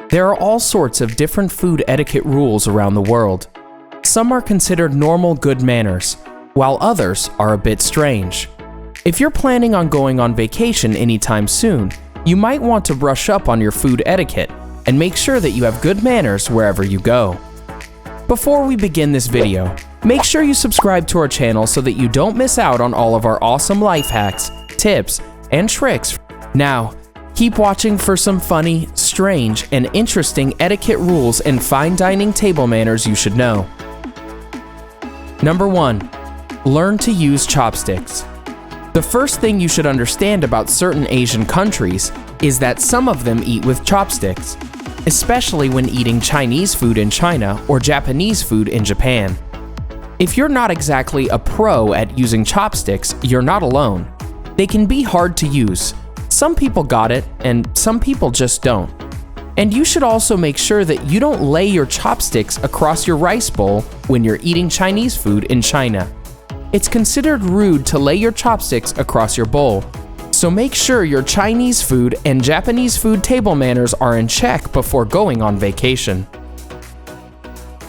There are all sorts of different food etiquette rules around the world. Some are considered normal good manners, while others are a bit strange. If you're planning on going on vacation anytime soon, you might want to brush up on your food etiquette and make sure that you have good manners wherever you go. Before we begin this video, make sure you subscribe to our channel so that you don't miss out on all of our awesome life hacks, tips, and tricks. Now, keep watching for some funny, strange, and interesting etiquette rules and fine dining table manners you should know. Number 1. Learn to use chopsticks. The first thing you should understand about certain Asian countries is that some of them eat with chopsticks, especially when eating Chinese food in China or Japanese food in Japan. If you're not exactly a pro at using chopsticks, you're not alone. They can be hard to use. Some people got it, and some people just don't. And you should also make sure that you don't lay your chopsticks across your rice bowl when you're eating Chinese food in China. It's considered rude to lay your chopsticks across your bowl, so make sure your Chinese food and Japanese food table manners are in check before going on vacation.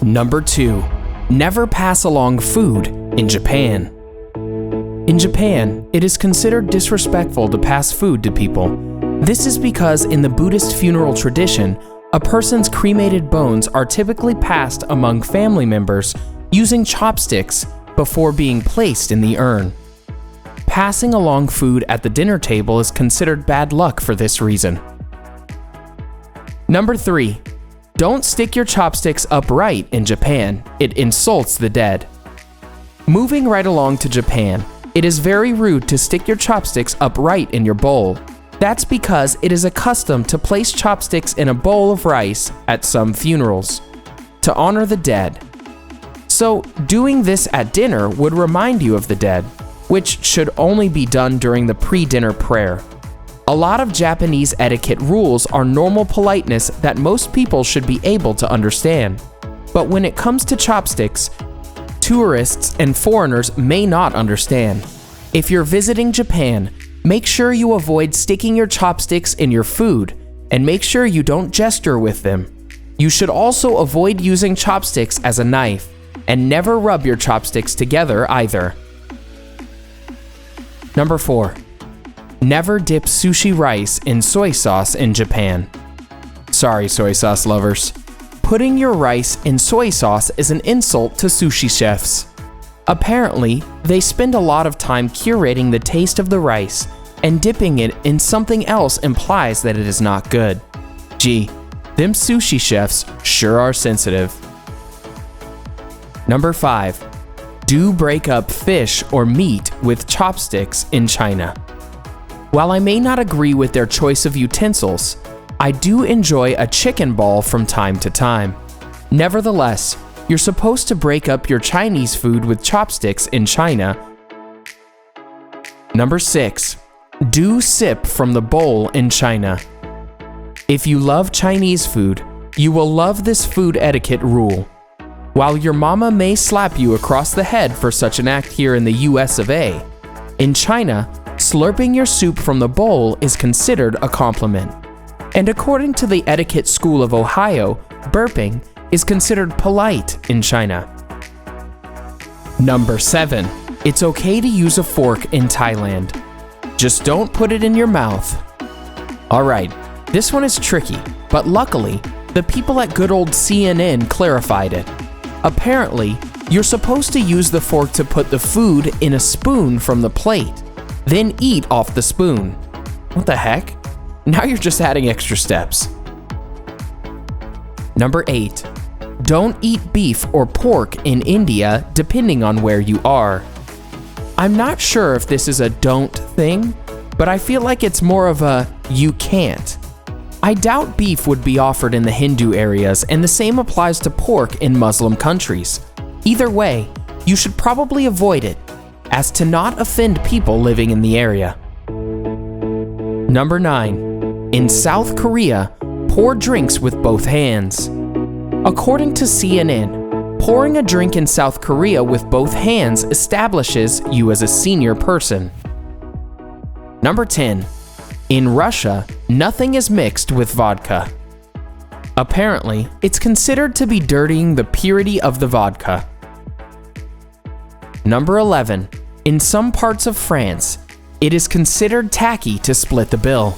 Number 2. Never pass along food in Japan. In Japan, it is considered disrespectful to pass food to people. This is because in the Buddhist funeral tradition, a person's cremated bones are typically passed among family members using chopsticks before being placed in the urn. Passing along food at the dinner table is considered bad luck for this reason. Number 3. Don't stick your chopsticks upright in Japan. It insults the dead. Moving right along to Japan, it is very rude to stick your chopsticks upright in your bowl. That's because it is a custom to place chopsticks in a bowl of rice at some funerals, to honor the dead. So, doing this at dinner would remind you of the dead, which should only be done during the pre-dinner prayer. A lot of Japanese etiquette rules are normal politeness that most people should be able to understand. But when it comes to chopsticks, tourists and foreigners may not understand. If you're visiting Japan, make sure you avoid sticking your chopsticks in your food, and make sure you don't gesture with them. You should also avoid using chopsticks as a knife, and never rub your chopsticks together either. Number 4. Never dip sushi rice in soy sauce in Japan. Sorry, soy sauce lovers. Putting your rice in soy sauce is an insult to sushi chefs. Apparently, they spend a lot of time curating the taste of the rice, and dipping it in something else implies that it is not good. Gee, them sushi chefs sure are sensitive. Number 5. Do break up fish or meat with chopsticks in China. While I may not agree with their choice of utensils, I do enjoy a chicken ball from time to time. Nevertheless, you're supposed to break up your Chinese food with chopsticks in China. Number 6. Do sip from the bowl in China. If you love Chinese food, you will love this food etiquette rule. While your mama may slap you across the head for such an act here in the US of A, in China, slurping your soup from the bowl is considered a compliment. And according to the Etiquette School of Ohio, burping is considered polite in China. Number 7. It's okay to use a fork in Thailand. Just don't put it in your mouth. Alright, this one is tricky, but luckily, the people at good old CNN clarified it. Apparently, you're supposed to use the fork to put the food in a spoon from the plate, then eat off the spoon. What the heck? Now you're just adding extra steps. Number 8. Don't eat beef or pork in India depending on where you are. I'm not sure if this is a don't thing, but I feel like it's more of a you can't. I doubt beef would be offered in the Hindu areas, and the same applies to pork in Muslim countries. Either way, you should probably avoid it, as to not offend people living in the area. Number 9. In South Korea, pour drinks with both hands. According to CNN, pouring a drink in South Korea with both hands establishes you as a senior person. Number 10. In Russia, nothing is mixed with vodka. Apparently, it's considered to be dirtying the purity of the vodka. Number 11. In some parts of France, it is considered tacky to split the bill.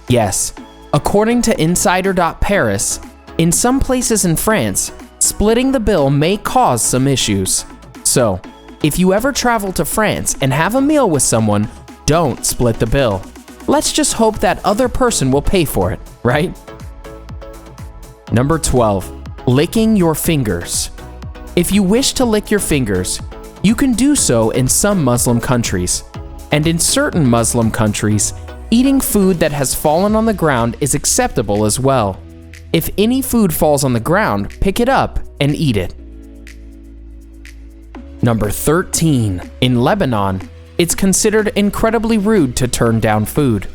Yes, according to Insider.Paris, in some places in France, splitting the bill may cause some issues. So, if you ever travel to France and have a meal with someone, don't split the bill. Let's just hope that other person will pay for it, right? Number 12. Licking your fingers. If you wish to lick your fingers, you can do so in some Muslim countries. And in certain Muslim countries, eating food that has fallen on the ground is acceptable as well. If any food falls on the ground, pick it up and eat it. Number 13. In Lebanon, it's considered incredibly rude to turn down food.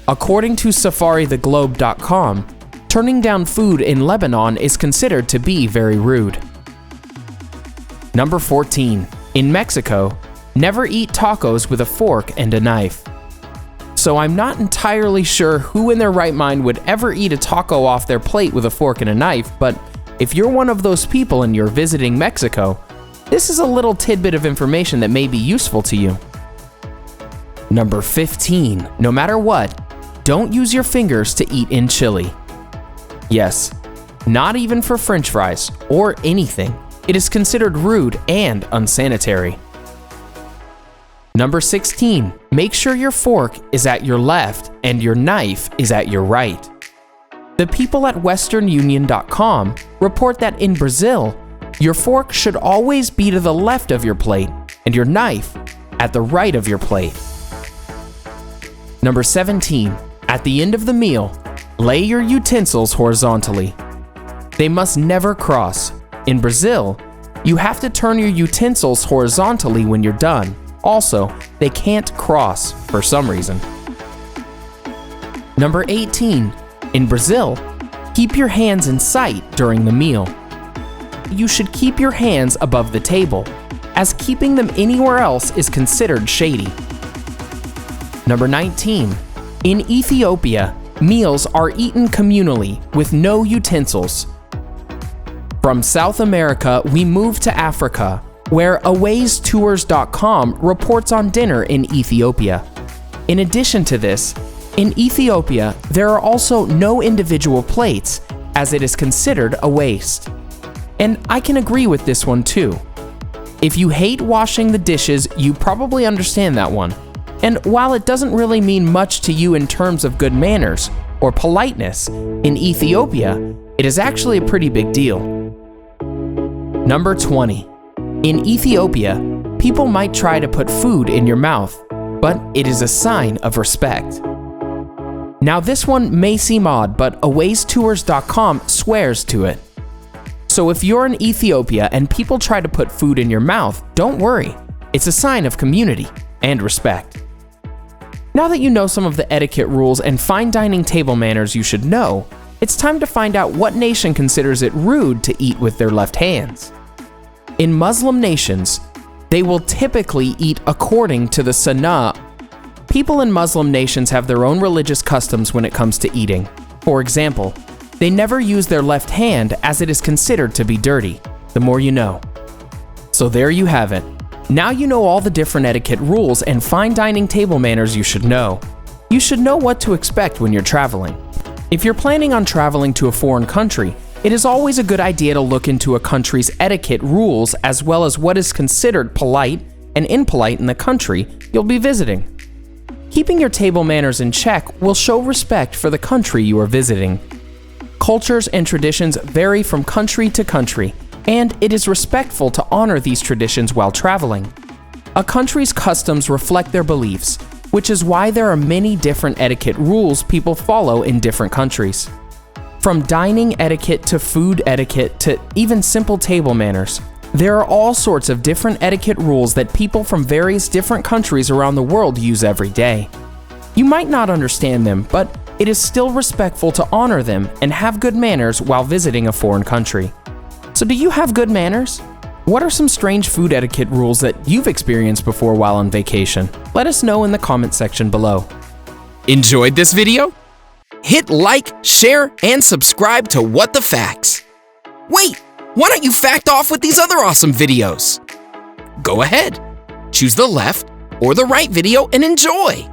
According to SafariTheGlobe.com, turning down food in Lebanon is considered to be very rude. Number 14. In Mexico, never eat tacos with a fork and a knife. So I'm not entirely sure who in their right mind would ever eat a taco off their plate with a fork and a knife, but if you're one of those people and you're visiting Mexico, this is a little tidbit of information that may be useful to you. Number 15. No matter what, don't use your fingers to eat in chili. Yes, not even for French fries or anything. It is considered rude and unsanitary. Number 16. Make sure your fork is at your left and your knife is at your right. The people at westernunion.com report that in Brazil, your fork should always be to the left of your plate and your knife at the right of your plate. Number 17. At the end of the meal, lay your utensils horizontally. They must never cross. In Brazil, you have to turn your utensils horizontally when you're done. Also, they can't cross for some reason. Number 18. In Brazil, keep your hands in sight during the meal. You should keep your hands above the table, as keeping them anywhere else is considered shady. Number 19. In Ethiopia, meals are eaten communally with no utensils. From South America, we move to Africa, where awaystours.com reports on dinner in Ethiopia. In addition to this, in Ethiopia, there are also no individual plates, as it is considered a waste. And I can agree with this one too. If you hate washing the dishes, you probably understand that one. And while it doesn't really mean much to you in terms of good manners or politeness, in Ethiopia, it is actually a pretty big deal. Number 20. In Ethiopia, people might try to put food in your mouth, but it is a sign of respect. Now this one may seem odd, but awaystours.com swears to it. So if you're in Ethiopia and people try to put food in your mouth, don't worry. It's a sign of community and respect. Now that you know some of the etiquette rules and fine dining table manners you should know, it's time to find out what nation considers it rude to eat with their left hands. In Muslim nations, they will typically eat according to the Sunnah. People in Muslim nations have their own religious customs when it comes to eating. For example, they never use their left hand as it is considered to be dirty. The more you know. So there you have it. Now you know all the different etiquette rules and fine dining table manners you should know. You should know what to expect when you're traveling. If you're planning on traveling to a foreign country, it is always a good idea to look into a country's etiquette rules as well as what is considered polite and impolite in the country you'll be visiting. Keeping your table manners in check will show respect for the country you are visiting. Cultures and traditions vary from country to country, and it is respectful to honor these traditions while traveling. A country's customs reflect their beliefs, which is why there are many different etiquette rules people follow in different countries. From dining etiquette to food etiquette to even simple table manners, there are all sorts of different etiquette rules that people from various different countries around the world use every day. You might not understand them, but it is still respectful to honor them and have good manners while visiting a foreign country. So do you have good manners? What are some strange food etiquette rules that you've experienced before while on vacation? Let us know in the comment section below. Enjoyed this video? Hit like, share, and subscribe to What the Facts. Wait, why don't you fact off with these other awesome videos? Go ahead, choose the left or the right video and enjoy.